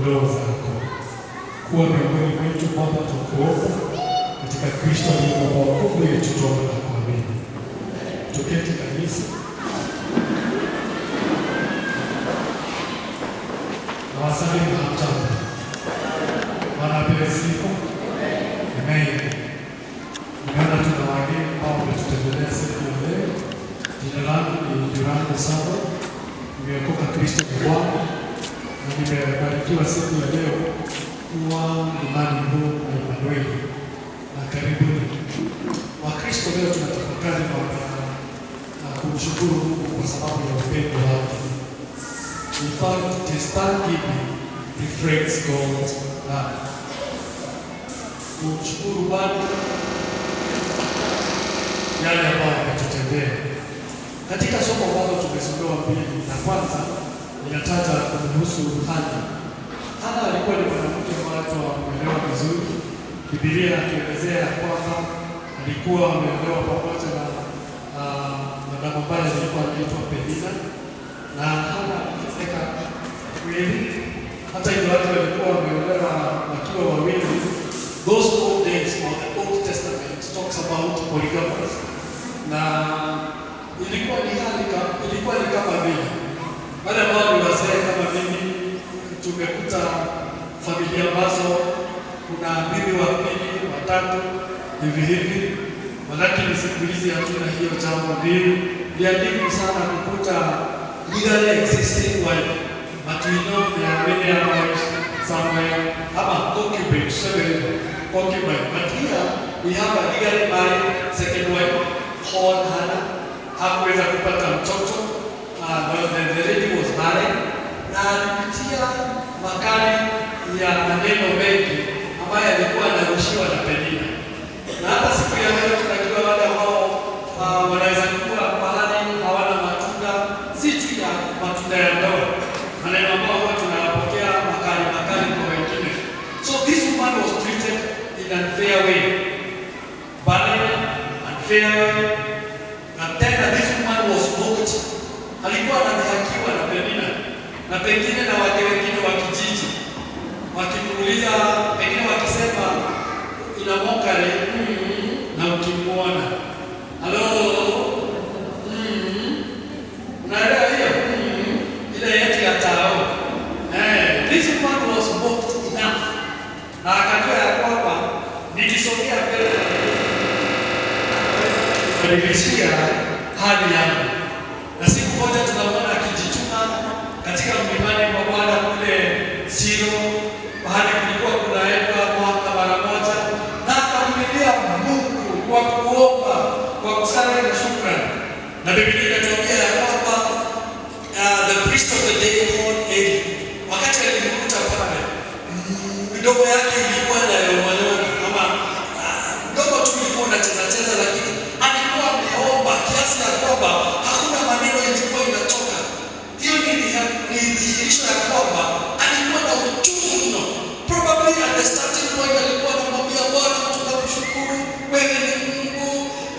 kondoo zako. Kuwa miongoni mwetu Baba, tukuomba katika Kristo aliye Baba wa wokovu wetu, tuomba na kuamini. Tuketi kanisa. Na wasalimu hamjambo. Bwana apewe sifa. Amen. Nimeona tuna wageni ambao wametutembelea siku ya leo. Jina langu ni Durando Sabo. Nimeokoka, Kristo ni Bwana. Na nimebarikiwa siku ya leo kuwa imani huu na Emmanuel. Na karibuni. Wakristo leo tunatafakari na kumshukuru Mungu kwa sababu ya upendo wake. In fact, it is thanksgiving reflects God's love. Kumshukuru Bwana yale ambayo ametutendea. Katika somo ambalo tumesomewa mbili, la kwanza inataja kuhusu Hana. Hana alikuwa ni mwanamke ambaye tunamuelewa vizuri. Biblia inatuelezea kwamba alikuwa ameolewa pamoja na mwanamke ambaye alikuwa anaitwa Penina. Na Hana akiteka kweli, hata hivyo watu walikuwa wameolewa wakiwa wawili. Those old days of the Old Testament talks about polygamy. Na ilikuwa ni kama vile wale ambao ni wazee kama mimi, tumekuta familia ambazo kuna bibi wa pili, watatu hivi. Lakini siku hizi hatuna hiyo jambo. Ni adimu sana kukuta legally existing wife, but we know there are many other wives somewhere. Concubines, concubine. But here we have a legally married second wife called Hannah. Hakuweza kupata mtoto. The lady was married. Na alipitia makali ya maneno mengi ambayo alikuwa anarushiwa na Penina. Na hata siku ya leo tunajua wale ambao wanaweza kuwa mahali hawana matunda, si tu ya matunda ya ndoa, maneno ambayo tunayapokea makali kwa wengine. So this woman was treated in an unfair way, barren, unfair way. Na tena this woman was mocked. Alikuwa anadhihakiwa na Penina, na pengine na wake wengine wa kijiji wakimuuliza, pengine wakisema ina mokare na ukimwona unaelewa hiyo ile yetu ya tao. This woman was mocked enough, na akajua ya kwamba nikisogea mbele kurekebishia hali yangu. Na siku moja tunamwona akijituma katika mlimani mwa Bwana kule Silo, mahali kulikuwa kunaenda mwaka mara moja, na akamlilia Mungu kwa kuomba, kwa kusali na shukrani. Na Biblia inatuambia ya kwamba the priest of the day called Eli, wakati alimkuta pale, midomo yake ilikuwa na yomanyoka, kama mdomo tu ulikuwa unacheza, lakini alikuwa ameomba kiasi ya kwamba hakuna maneno yalikuwa inatoka. Hiyo ni dhihirisho ya kwamba alikuwa na uchungu mno. Probably at the starting point alikuwa anamwambia Bwana, tunakushukuru wewe ni Mungu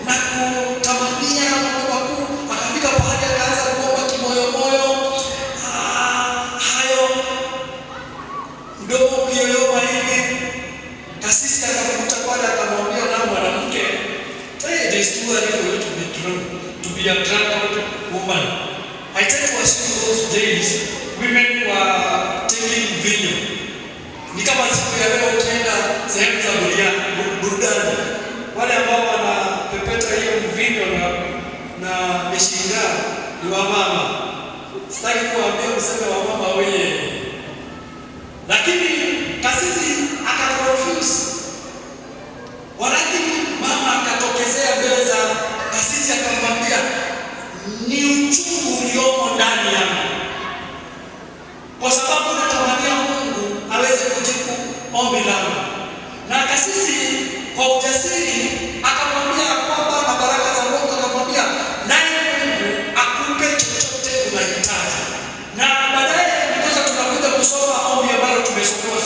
na kutamania mambo makuu. Akafika pahali akaanza kuomba kimoyomoyo. Hayo mdomo ukiyoyoma hivi, kasisi akamkuta pale akamwambia na mwanamke, it is too early for you to be a drunk woman. I tend to assume those days women were taking vinyo. Ni kama siku ya leo ukienda sehemu za burudani, wale ambao wanapepeta hiyo vinyo na mishinga ni wamama. Sitaki kuambia useme wamama wewe, lakini kasisi akaconfuse. Walakini mama akatokezea mbele za kasisi akamwambia, ni uchungu uliomo ndani yangu, kwa sababu natamania Mungu aweze kujibu ombi langu. Na kasisi kwa ujasiri akamwambia kwamba na baraka za Mungu, akamwambia naye Mungu akupe chochote unahitaji. Na baadaye ndipo tunakuja kusoma ombi ambalo tumesoma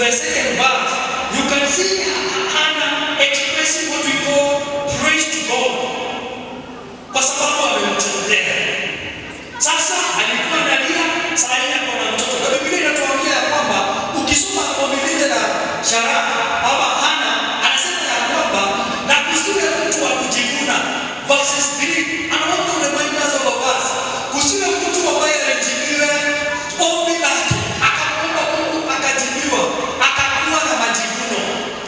the second verse, you can see Hannah expressing what we call praise to God, kwa sababu amemtendea. Sasa alikuwa analia, sasa yako na mtoto. Na Biblia inatuambia kwamba ukisoma Biblia na Shara ama Hana anasema ya kwamba na kusiwe mtu wa kujivuna. Verses 3, anaomba remind us of a verse. Kusiwe mtu ambaye alijibiwa ombi lake, akaomba Mungu akajibiwa, akakuwa na majivuno.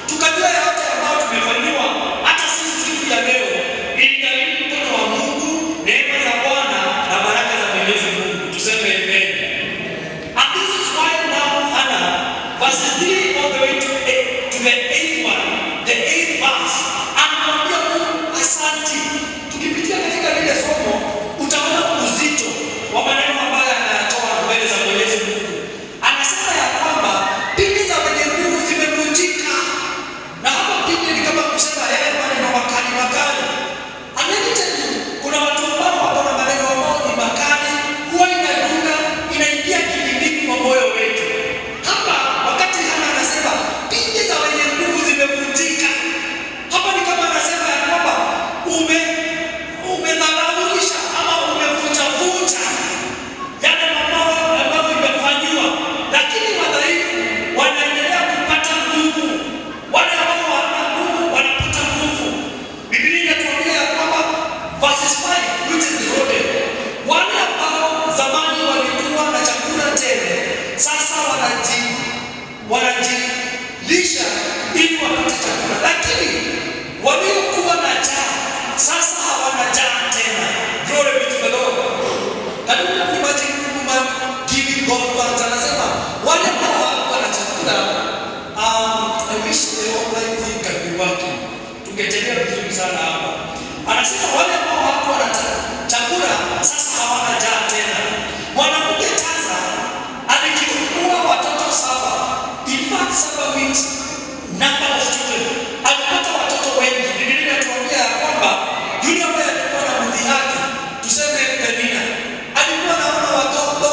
Tukajua yote ambayo tumefanyiwa hata sisi siku ya leo ili mkono wa Mungu, neema za Bwana na baraka za Mwenyezi Mungu. Tuseme amen. And this is why now Hannah, verses 3 all the way to the 8th one, the 8th verse, anamwambia Mungu asante. Tukipitia katika lile somo utaona uzito wa maneno ambayo anayatoa mbele za Mwenyezi Mungu. Anasema ya kwamba pindi za wenye nguvu zimevunjika, na hapa pindi ni kama kusema yale maneno makali makali. Amenitendo kuna watu ambao wako na maneno ambao ni makali, huwa inadunga, inaingia kilindini mwa moyo wetu. Hapa wakati Hana anasema pindi za wenye nguvu zimevunjika, hapa ni kama anasema ya kwamba umedharaulisha ama umevunja yale mambo ambayo imefanywa, lakini wadhaifu wanaendelea kupata nguvu. Wale ambao hawana nguvu wanapata nguvu. Biblia inatuambia kwamba verses 5, which is loaded, wale ambao zamani walikuwa na chakula tele sasa wanajilisha ili wapate chakula, lakini waliokuwa na njaa sasa hawana njaa tena. Glory be to the Lord. Can you imagine woman giving God thanks? Anasema wale ambao hawakuwa na chakula, I wish the online thing can be working. Tungetembea vizuri sana hapa. Anasema wale ambao hawakuwa na chakula sasa hawana njaa tena. Mwanamke Taza alijifungua watoto 7. In fact 7 means number of children. Alipata watoto wengi. Biblia inatuambia kwamba yule ambaye alikuwa na mdhihaki, tuseme Penina, alikuwa anaona watoto.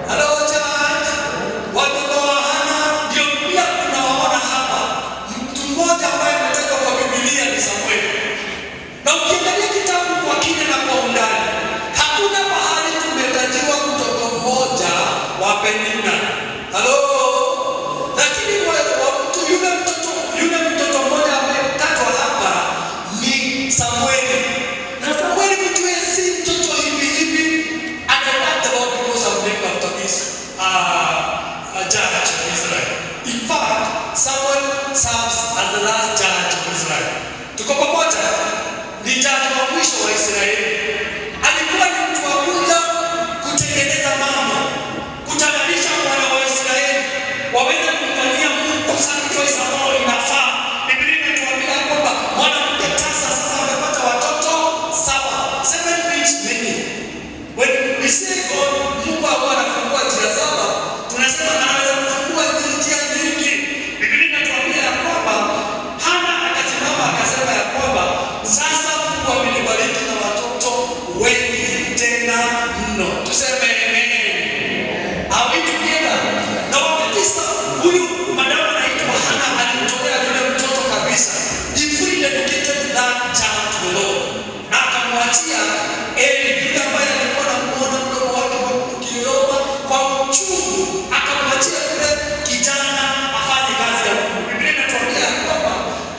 Hello church. Watoto wa Hana ndio pia tunawaona hapa. Mtu mmoja ambaye ametajwa kwa Biblia ni Samueli. Na ukiangalia kitabu kwa kina na kwa undani, hakuna mahali tumetajiwa mtoto mmoja wa Penina. Lakini yule mtoto mmoja ametajwa hapa ni Samueli. Na Samueli mjue si mtoto hivi. And I love the Lord because I'm named after this judge of Israel. In fact, Samuel serves as the last judge of Israel. Tuko pamoja? Ni judge wa mwisho wa Israeli. Alikuwa ni mtu wa kuja kutengeneza mambo, kutamanisha wana wa Israeli waweze kumfanyia Mungu sacrifice ambayo inafaa. Biblia inatuambia kwamba mwanamke Tasa sasa amepata watoto 7. 7 means many. When we say God, Mungu anafungua njia 7, tunasema anaweza kufungua njia nyingi. Biblia inatuambia kwamba Hana akasimama akasema ya kwamba sasa Mungu amenibariki na watoto wengi tena mno. Tuseme amen. Are we together? Na wakati huyu madama anaitwa Hana alimtolea yule mtoto kabisa. He fully dedicated that child to the Lord. Na akamwachia Eli yule ambaye alikuwa anamuona mdomo wake ukiomba kwa uchungu, akamwachia yule kijana afanye kazi ya Mungu. Biblia inatuambia kwamba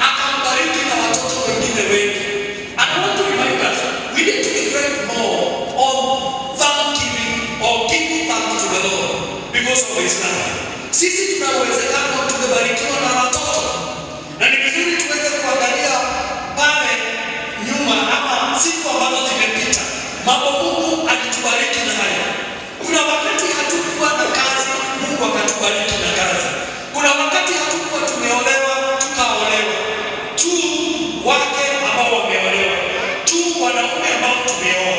akambariki na watoto wengine wengi. And I want to remind us, we need to reflect more on thanksgiving or giving thanks to the Lord because of His love. Sisi tuna uwezekano tumebarikiwa na watoto, na ni vizuri tuweze kuangalia pale nyuma ama siku ambazo zimepita, mambo Mungu alitubariki nayo. Kuna wakati hatukuwa na kazi, Mungu akatubariki na kazi. Kuna wakati hatukuwa tumeolewa, tukaolewa. Tu wake ambao wameolewa, tu wanaume ambao tumeoa.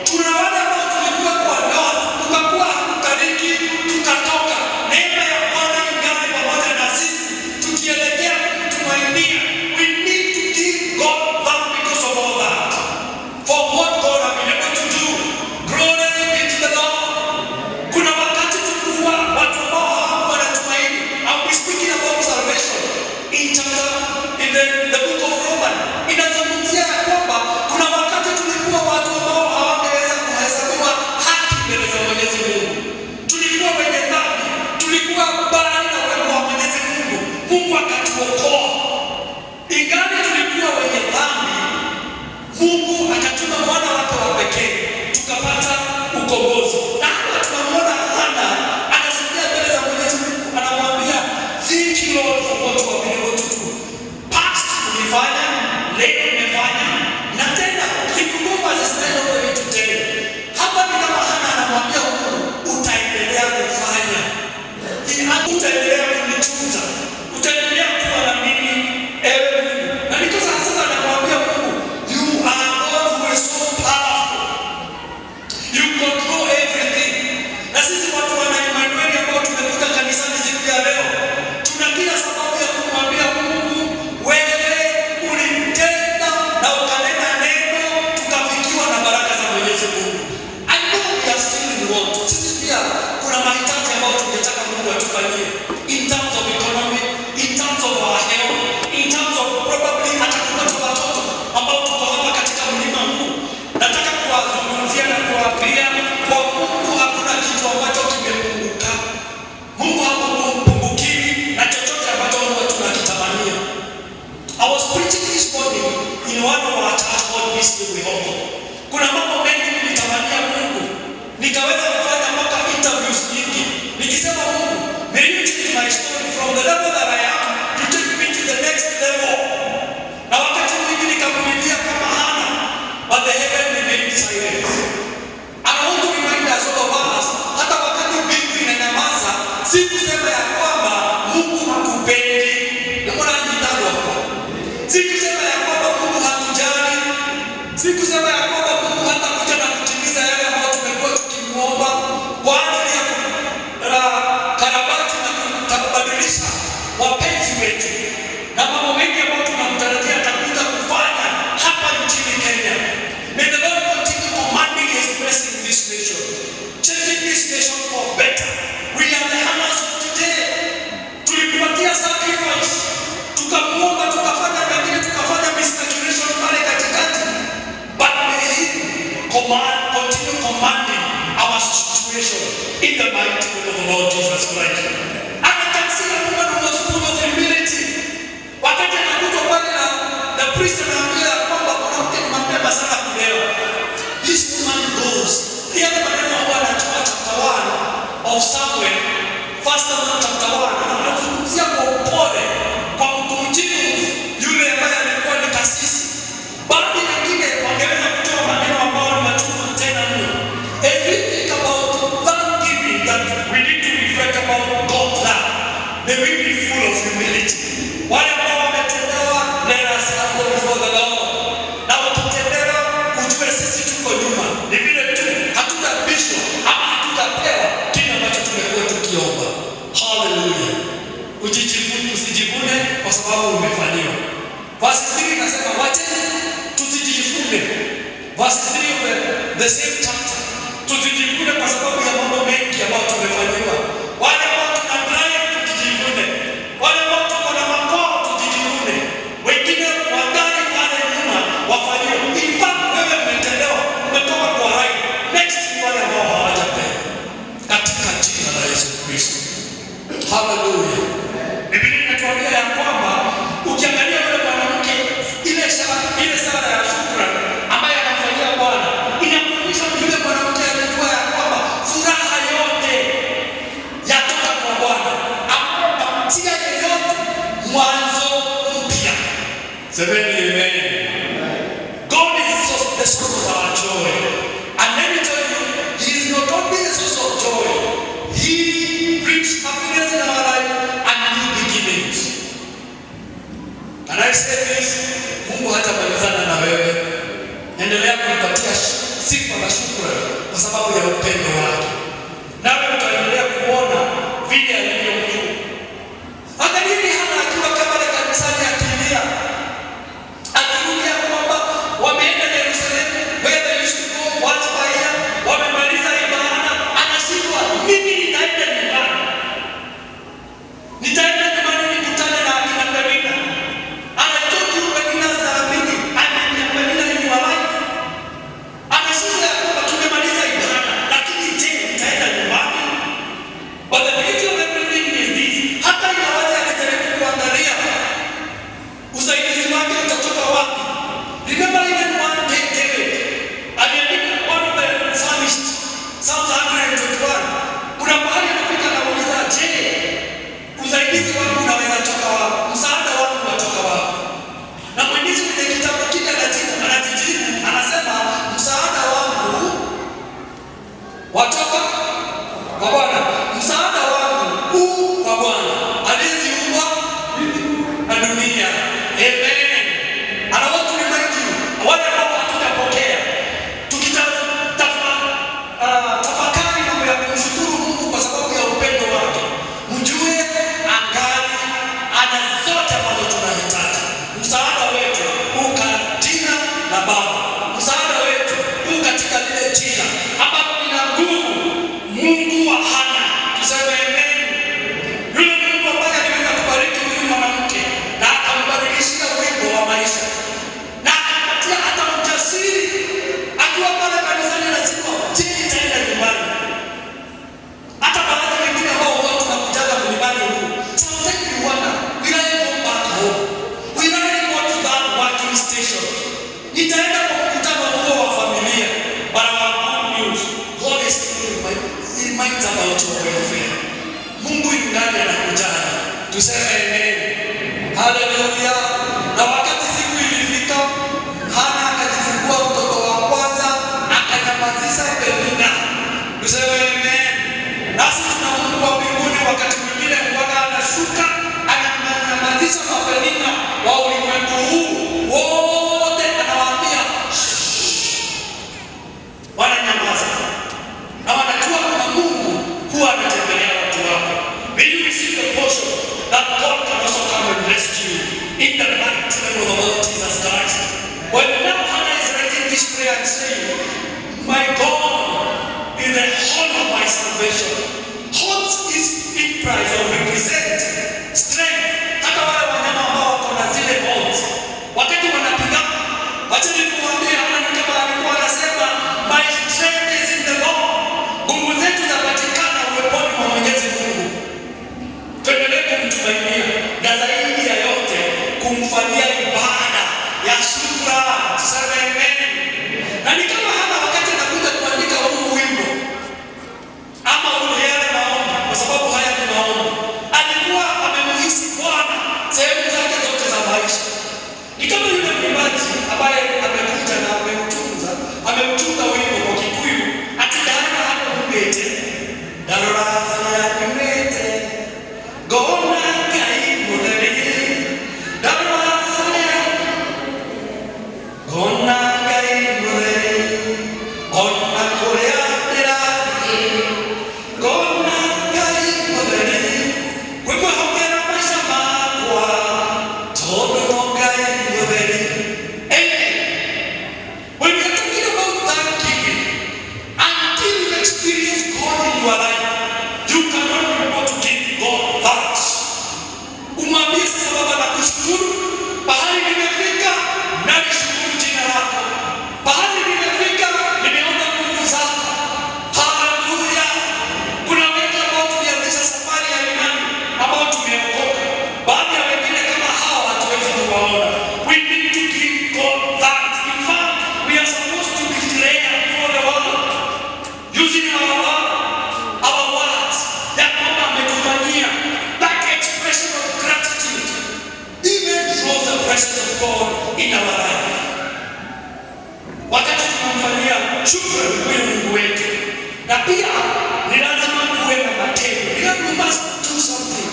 Tuna wale ambao tulikuwa kwa ndoa, tukakuwa hatubariki, tukatoka. Neema ya Bwana ingali pamoja na sisi, tukielekea kumtumainia. We need to give God thanks because of all that. For what God has been able to do from the level that I am to take me to the next level. Na wakati mwingine nikavumilia kama Hana, but the heaven remained silent. And I want to remind us all of us, hata wakati mbingu inanyamaza, si kusema ya kwamba Mungu hakupendi. Mbona nitano hapo? Si kusema ya kwamba Mungu hatujali. Si kusema ya kwamba Mungu hatakuja na kutimiza yale ambayo tumekuwa tukimuomba kwa ajili ya karabati na kubadilisha wapenzi wetu. Na mambo mengi ambayo tunamtarajia atakuja kufanya hapa nchini Kenya. May the Lord continue commanding His blessing in this nation, changing this nation for better. We are the Hanas of today. Tulipatia sacrifice, tukamuomba, tukafanya mengine, tukafanya miscalculation pale katikati. But may He continue commanding our situation in the mighty name of the Lord Jesus Christ. And I can see a woman who was full of humility. Wakati anakuja pale na the priest anaambia kwamba mwanamke ni mapema sana kulewa. This woman goes. The other maneno huwa anatoa chapter 1 of Samuel, 1 Samuel chapter 1. Anazungumzia kwa upole, kwa mtumjibu yule ambaye alikuwa ni kasisi. Baadhi wengine wangeweza kutoa maneno ambayo ni machungu tena mno. If we think about thanksgiving that we need to reflect about God's love, may we be full of humility. Wale ambao wametendewa, let us humble before the Lord. Na ukitendewa, ujue sisi tuko nyuma. Ni vile tu hatutabishwa ama hatutapewa kile ambacho tumekuwa tukiomba. Hallelujah. Usijivune kwa sababu umefanyiwa. Verse 3 inasema wacheni tusijivune. Verse 3 of the same chapter. Tusijivune kwa sababu ya mambo mengi ambayo tumefanyiwa. Wale ambao tuna drive tujivune. Wale ambao tuko na makao tujivune. Wengine wadani pale nyuma wafanyiwa. In fact wewe umetendewa, umetoka kwa rai. Next ni wale ambao hawajapewa. Katika jina la Yesu Kristo. Hallelujah. Biblia inatuambia ya kwamba ukiangalia yule mwanamke ile sala ya shukrani ambaye anamfanyia Bwana, inakuonyesha yule mwanamke anajua ya kwamba furaha yote yatoka kwa Bwana. Amepatia yeyote mwanzo mpya. Semeni amen. God is the source of our joy. And let me tell you, He is not only the source of joy, He brings happiness in our life and new beginnings. And I say this, Mungu hatamalizana na wewe. Endelea kumpatia sifa na shukrani kwa sababu ya upendo wake. Nawe utaendelea kuona vile alivyo mkuu. Angalia Hana akiwa kama kanisani akilia. Akirudia kwamba wameenda Yerusalemu, where they used to go once per year, wamemaliza ibada, anashindwa mimi nitaenda nyumbani. Nitaenda nyumbani nikutane na akina Penina. Anatoka Penina za mimi, Penina in your life. Anashindwa kwamba tumemaliza ibada, lakini Tuseme amen. Haleluya. Na wakati siku ilifika, Hana akajifungua mtoto wa kwanza, akanyamazisha Penina. Tuseme amen. Nasi tuna Mungu wa mbinguni, wakati mwingine huwaga anashuka ananyamazisha mapenina wa ulimwengu huu wote, anawaambia wananyamaza, na wanajua kwamba Mungu huwa anatembelea watu wake. May you receive the portion that God can also come and rescue you in the mighty name of the Lord Jesus Christ. When now Hannah is writing this prayer and saying, my God is the horn of my salvation. Horns is implies or represent strength. Hata wale wanyama ambao wako na zile horns, wakati wanapigana, wacha nikuambie, Hana ni kama alikuwa anasema, my strength is in the Lord. Nguvu zetu zinapatikana uweponi mwa Mwenyezi Mungu. Tuendelee kumtumainia na zaidi ya yote kumfanyia ibada ya shukrani. Tuseme amen. Na ni kama Hana wakati anakuja kuandika huu wimbo ama yale maombi, kwa sababu haya ni maombi, alikuwa amemhisi Bwana sehemu zake zote za maisha. Ni kama yule mwimbaji ambaye amekuja na ameutunga wimbo kwa Kikuyu, atidana hapo mbete darora ya mbete gona kai modeli darora gona kai modeli gona korea tera gona kai modeli kwa hongera maisha makwa todo kai modeli. When we are talking about thanksgiving, until you experience God in your life, you cannot be able to give God thanks. Umwambie sasa, Baba nakushukuru, bahari nimefika na nishukuru jina lako. Bahari nimefika, nimeona nguvu zako. Haleluya. Kuna wengi ambao tulianzisha safari ya imani ambao tumeokoka. Baadhi ya wengine kama hawa hatuwezi kuwaona. We need to give God thanks. In fact, we are supposed to declare for the world using our words that God ametufanyia. That expression of gratitude even shows the presence of God in our life. Wakati tunamfanyia shukrani kwa Mungu wetu, na pia ni lazima kuwe na matendo. We must do something.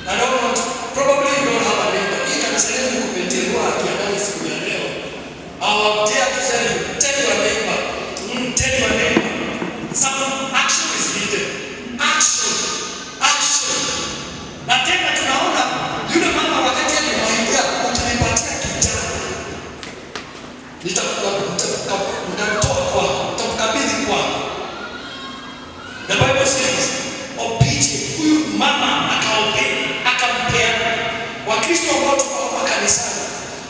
I don't want, probably you don't have a neighbor. Hii kanisa letu kumeteua akiangalia siku ya leo. Our dare to tell your neighbor, tell your neighbor, some action is needed. Action. Na tena tunaona yule mama wakati alimwambia utanipatia kijana, nitamtoa kwako, nitamkabidhi kwako. The Bible says, obedient. Huyu mama akampea. Wakristo ambao tuko hapa kanisani,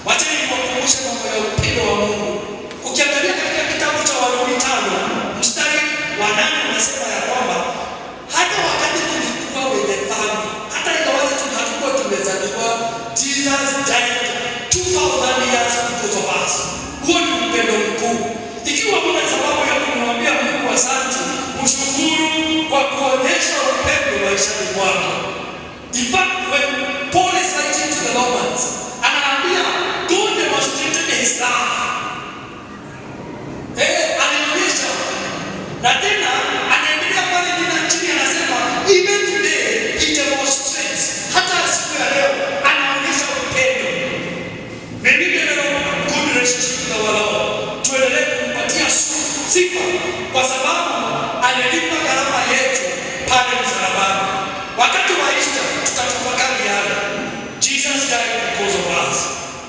wacha nikukumbushe mambo ya upendo wa Mungu. Ukiangalia katika kitabu cha Warumi 5 mstari wa 8 unasema ya kwamba hata wakati tulikuwa wenye dhambi, hata ingawaje hatukuwa tumezaliwa, Jesus died 2000 years because of us. Huo ni upendo mkuu. Ikiwa kuna sababu ya kumwambia Mungu asante, mshukuru kwa kuonyesha upendo maishani mwako. In fact, when Paul is writing to the Romans, anaambia God demonstrated his love. Alionyesha. Na tena anaendelea pale chini anasema even today he demonstrates. Hata siku ya leo anaonyesha upendo. Maybe develop good relationship with our Lord. Tuendelee kumpatia sifa kwa sababu alilipa gharama yetu pale msalabani. Wakati wa Easter tutatafakari yale. Jesus died because of us.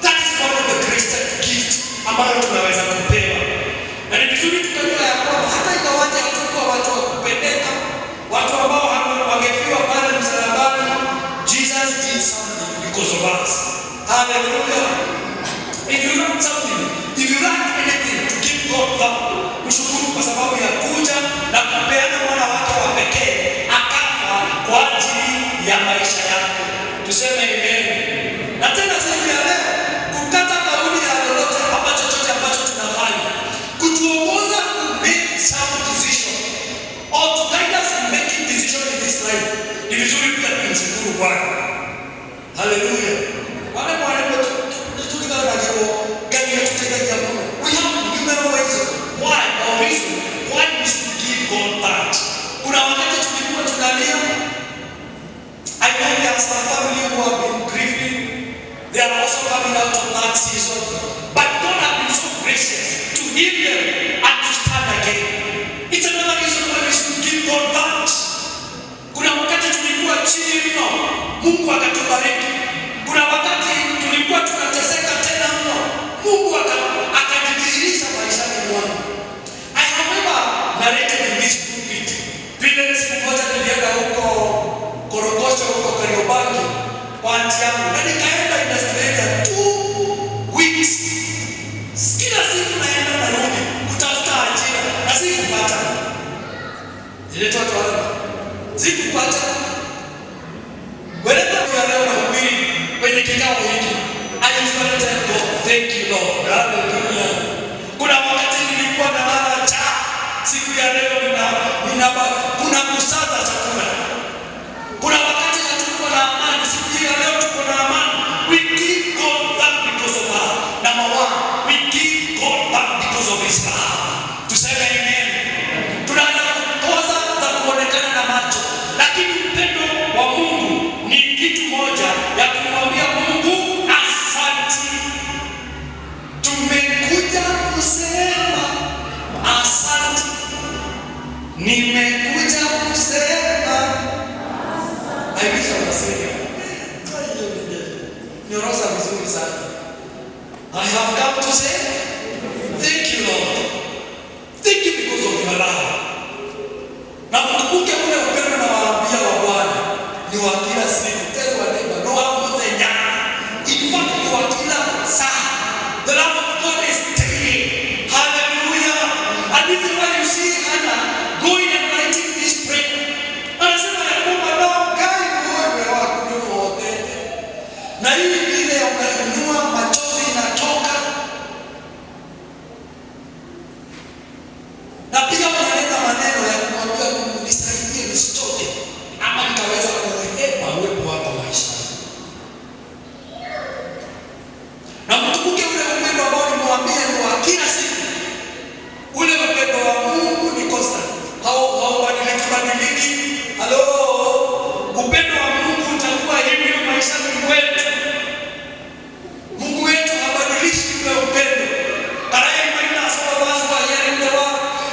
That is one of the greatest gifts ambayo tunaweza kupewa. Na ni vizuri tukajua ya kwamba hata ingawaje hatukuwa watu wa kupendeka, watu ambao wangefiwa pale msalabani, Jesus did something because of us. Hallelujah. If you learn something, if you learn anything, to give God thanks, mshukuru kwa sababu ya kuja na kupeana mwana wake wa pekee akafa kwa ajili ya maisha yako. Tuseme amen. Na tena siku ya leo kukata kauli ya lolote ama chochote ambacho tunafanya, kutuongoza ku make some decision or to guide us in making decision in this life, ni vizuri pia kumshukuru Bwana. Hallelujah. Wale wale tuliga na jambo gani tutenda jambo. We have numerous ways why or reason why we should give God that. Kuna wakati tulikuwa tunalia. I know there are some family who have been grieving. They are also coming out of that season. But God has been so gracious to heal them and to stand again. It's another reason why we should give God that. Kuna wakati tulikuwa chini mno, Mungu akatubariki. Kuna wakati tulikuwa tunateseka tena mno, Mungu akajidhihirisha maishani mwangu. I remember narrated in this pulpit. Vile siku moja nilienda huko Korogosho huko Kariobangi kwa aunti yangu. Na nikaenda in Australia 2 weeks. Kila siku naenda narudi kutafuta ajira na sikupata. Nilitoa tohara. Sikupata. Whenever we are leo nahubiri kwenye kikao hiki, I usually tell God, thank you Lord. Hallelujah. Kuna wakati nilikuwa nalala njaa. Siku ya leo kuna kusaza chakula. Kuna wakati hatukuwa na amani. Siku ya leo tuko na amani. We give God that because of her. Number one, we give God that because of his love. Tuseme amen. Tunaanza kukosa za kuonekana na macho, lakini upendo wa Mungu ni kitu moja ya kumwambia Mungu asante. Tumekuja kusema asante. Nimekuja kusema I wish I was saying Nyorosa vizuri sana. I have come to say thank you Lord. Thank you because of your love. Na mkumbuke ule upendo na waambia wa Bwana ni wa kila siku. Tell wa neighbor, no hapo tena. In fact ni wa kila saa. The love of God is daily. Hallelujah. And this is why you see Hannah going and writing this prayer. Anasema ya kwamba nao gari wewe wa kudumu wote. Na hii ile unainua machozi inatoka. Na pia unaleta maneno ya kumwambia Mungu nisaidie nisitoke ama nikaweza kuepa uwepo wako maishani. Na mkumbuke ule upendo ambao nimwambia ni wa kila siku. Ule upendo wa Mungu ni constant. Haubadiliki. Hello. Upendo wa Mungu utakuwa hivyo maishani mwetu. Mungu wetu habadilishi ule upendo. Karaye maina sawa wazo wa yale ndoa.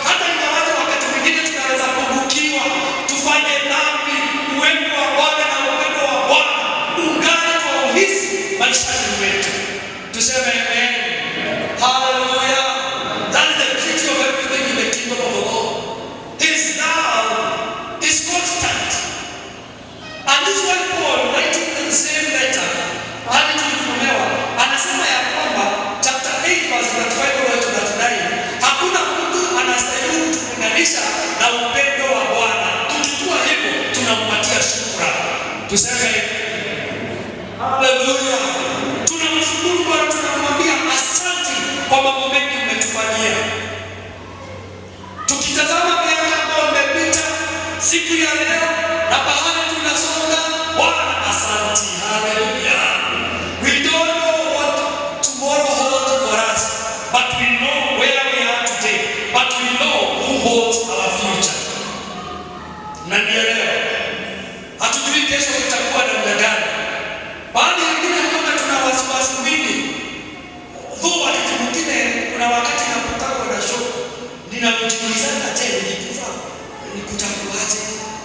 Hata ingawaje wakati mwingine tunaweza kubukiwa, tufanye dhambi, uwepo wa Bwana na upendo wa Bwana ungane kwa uhisi maishani mwetu. Tuseme amen. Hallelujah. That is the beauty of everything in the kingdom of the Lord. His love is constant. And this is why Paul, writing in the same letter, hadi tulisomewa, anasema ya kwamba chapter 8 verse 35 to 39, hakuna mtu anastahili kutulinganisha na upendo wa Bwana. Tukijua hivyo tunampatia shukrani. Tuseme hallelujah. Tunamshukuru Bwana, tunamwambia asante kwa mambo mengi umetufanyia. Tukitazama miaka ambayo imepita, siku ya leo na bahari tunasonga, Bwana asante. Hallelujah. We don't know what tomorrow holds for us, but we know where we are today, but we know who holds our future. Na ndio leo hatujui kesho itakuwa namna gani. Baadhi wengine huona tuna wasiwasi mwingi. Though wakati mwingine kuna wakati napotaka na shock, ninajiulizana tena nikikufa nikutakuaje?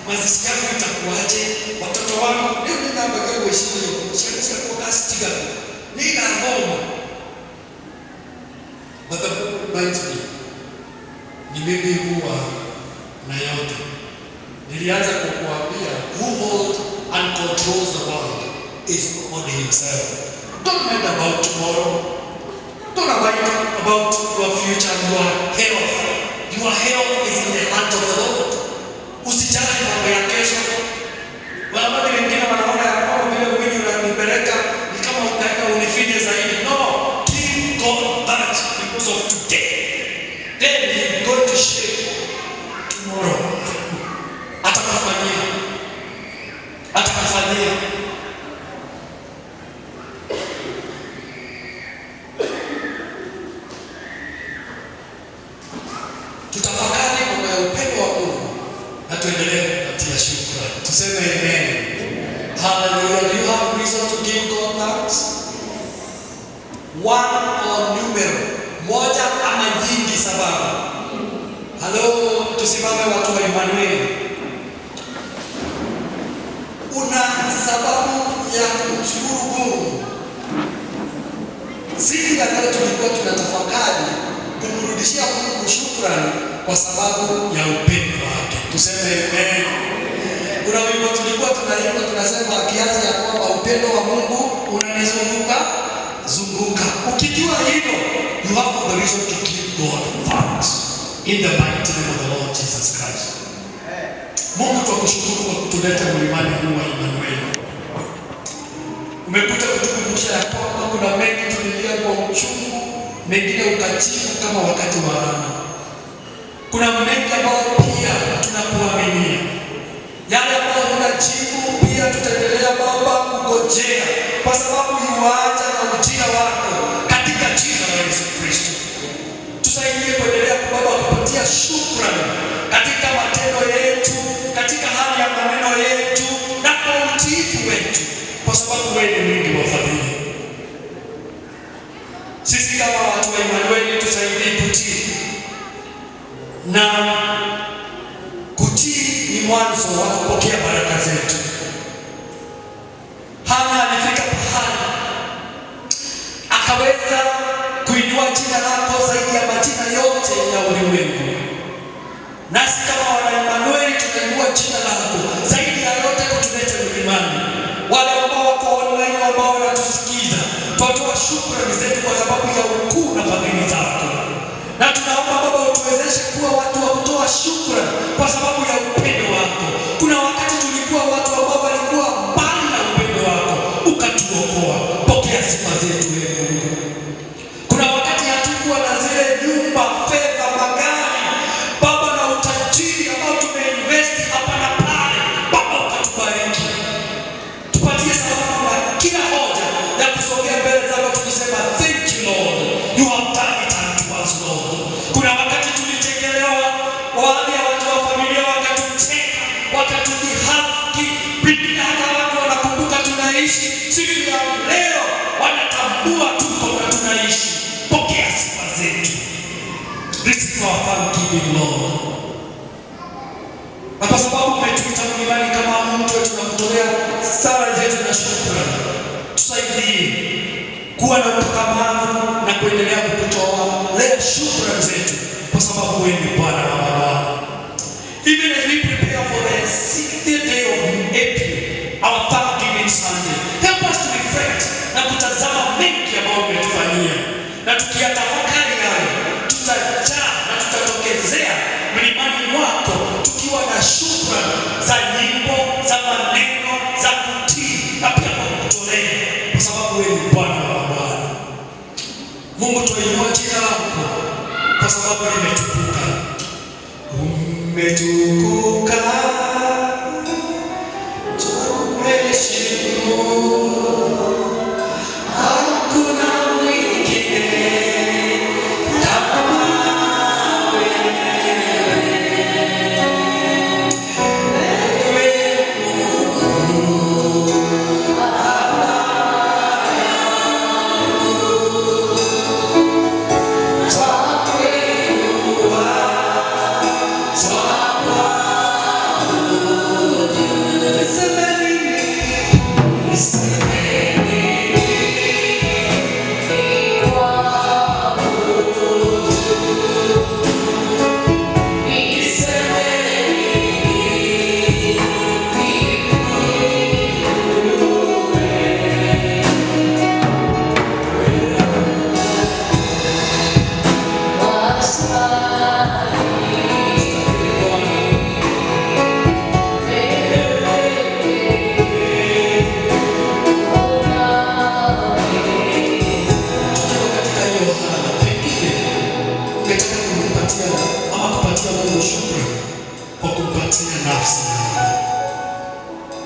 Mazishi yangu itakuaje? Watoto wangu leo ninabaga kuheshimu shirika kwa kastiga. Nina ngoma. But the reminds me, ni mimi huwa na yote. Nilianza kukuambia who holds and controls the world is God himself. Don't mind about tomorrow. Don't worry about your future and your health. Your health is in the hands of the Lord. Usijali mambo ya kesho. Wale wengine wanaona ya kwamba vile mwili unanipeleka ni kama utaenda unifinye zaidi. No, give God that because of today. Then he going to shape tomorrow. Atakufanyia. tutafakari mambo ya upendo wa Mungu na tuendelee kupatia shukrani. Tuseme amen. Hallelujah. Do you have reason to give God thanks? One or numero, moja ama nyingi sababu. Hello, tusimame watu wa Emmanuel. Una sababu ya kumshukuru Mungu. Siku ya leo tulikuwa tunatafakari kumrudishia Mungu shukrani kwa sababu ya upendo wake. Tuseme amen. Kuna wimbo tulikuwa tunaimba tunasema kiasi ya kwamba upendo wa Mungu unanizunguka zunguka. Ukijua hilo, you have the reason to give God thanks in the mighty name of the Lord Jesus Christ. Mungu tunakushukuru kwa kutuleta mlimani huu wa Emmanuel. Umekuja kutukumbusha ya kwamba kuna mengi tulilia kwa uchungu, mengine ukatibu kama wakati wa Hana. Kuna mengi ambayo pia tunakuaminia. Yale ambayo unajibu pia tutaendelea Baba kungojea kwa sababu yuaja na ujira wako katika jina la Yesu Kristo. Tusaidie kuendelea Baba kupatia shukrani katika matendo yetu, katika hali ya maneno yetu na kwa utiifu wetu, kwa sababu wewe ni mwingi wa fadhili. Sisi kama watu wa Emmanuel tusaidie kutii, na kutii ni mwanzo wa kupokea baraka zetu. Hana alifika pahali akaweza kuinua jina lako zaidi ya majina yote ya ulimwengu. Nasi kama wana Emmanuel tunainua jina lako zaidi ya yote kutuleta milimani. Wale ambao wako online ambao wanatusikiza, tunatoa shukrani zetu kwa sababu ya ukuu na fadhili zako. Na tunaomba Baba utuwezeshe kuwa watu wa kutoa shukrani kwa sababu ya upendo wako. Kuna wakati tulikuwa watu ambao walikuwa mbali na upendo wako, ukatuokoa. Pokea sifa zetu wewe Mungu. Kuna wakati hatukuwa na zile nyumba, fedha, magari, Baba, na utajiri ambao tumeinvest hapa na pale. Baba ukatubariki. Tupatie sababu na kila hoja ya kusogea mbele zako tukisema thank you Lord. You have done it unto us Lord. Kuna wakati tulichekelewa, baadhi ya watu wa familia wakatucheka, wakatudhihaki, pengine hata watu wanakumbuka tunaishi. Siku ya leo wanatambua tuko na tunaishi. Pokea sifa zetu. Receive our thanksgiving Lord. Na kwa sababu umetuita mlimani kama mtu, tunakutolea sala zetu na shukrani. Tusaidie kuwa na utakamavu na kuendelea kukutolea shukrani zetu kwa sababu wewe ni Bwana wa mabwana. Even as we prepare for the 60th day of April, our Thanksgiving Sunday, help us to reflect na kutazama mengi ambayo umetufanyia, na tukiyatafakari hayo tutajaa na tutatokezea mlimani mwako tukiwa na shukrani za nyimbo, za maneno, za kutii na pia kwa kutolea, kwa sababu wewe ni Bwana wa mabwana. Mungu, tuinue jina lako kwa sababu limetukuka. Umetukuka, tumeheshimu, hakuna mwingine kama wewe.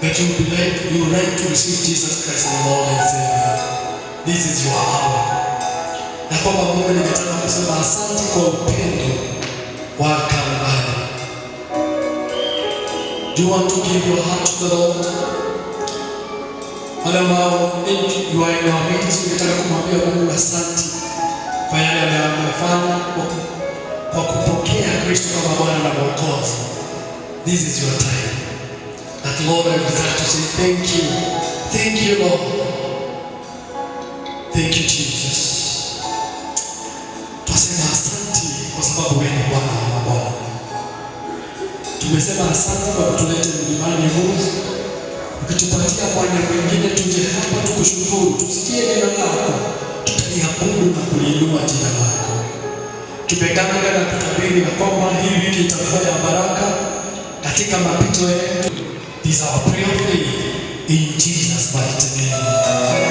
That you would like to receive Jesus Christ as Lord and Savior. This is your hour. Na kwamba Mungu, ningetaka kusema asante kwa upendo wa Kalvari. Do you want to give your heart to the Lord? Wale ambao you are in our midst, unataka kumwambia Mungu asante kwa yale amefanya kwa kupokea Kristo kama Bwana na Mwokozi. This is your time. That Lord, I desire to say thank you. Thank you, Lord. Thank you, Jesus. Twasema asante kwa sababu wewe ni Bwana wa mabwana. Tumesema asante kwa kutuleta mlimani huu, ukitupatia mwanya mwingine tuje hapa tukushukuru, tusikie neno lako, tutaliabudu na kuliinua jina lako. Tumeganga na kutabiri na kwamba hii wiki itakuwa ya baraka katika mapito yetu. This is our prayer in Jesus' mighty name.